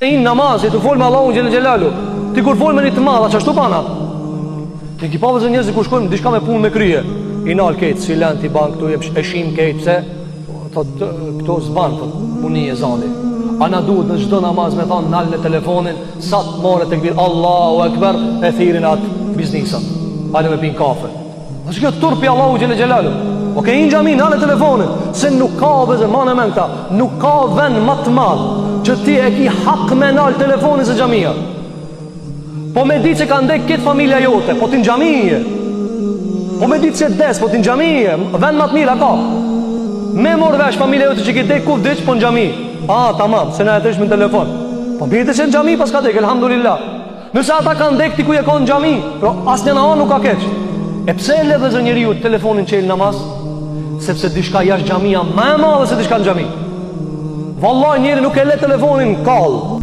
Në namaz, të folë me Allahun xhelel xhelalu. Ti kur folë me një të madh, çashtu pana. Ti ki pavëzë njerëz kur shkojnë diçka me punë me krye. I nal këtë silent i ban këtu e shim këtë pse thot këto zban thot puni e zani. Ana duhet në çdo namaz me thon nal në telefonin sa të morë tek bir Allahu Akbar e thirin atë biznisat. Hajde me pin kafe. Mos kjo turpi Allahu xhelel xhelalu. Okej, në xhami nal në telefonin, se nuk ka vëzë manë me këta. Nuk ka vend më të madh që ti e ki hak me nal telefonin se xhamia. Po me ditë që ka ndek këtë familja jote, po ti në xhamije. Po me ditë që des, po ti në xhamije, vend më të mira ka. Me mor vesh familja jote që ki dek kuf diç, po në xhami. Tamam, se na e tesh me telefon. Po bite që në xhami pas ka dek, elhamdulillah. Nëse ata ka ndek ti ku je ka në xhami, pro asnjë na nuk ka keq. E pse e lëvë zë njeriu telefonin çel namaz? Sepse diçka jashtë xhamia më e madhe se diçka në xhami. Vallahi njeri nuk e le telefonin kall.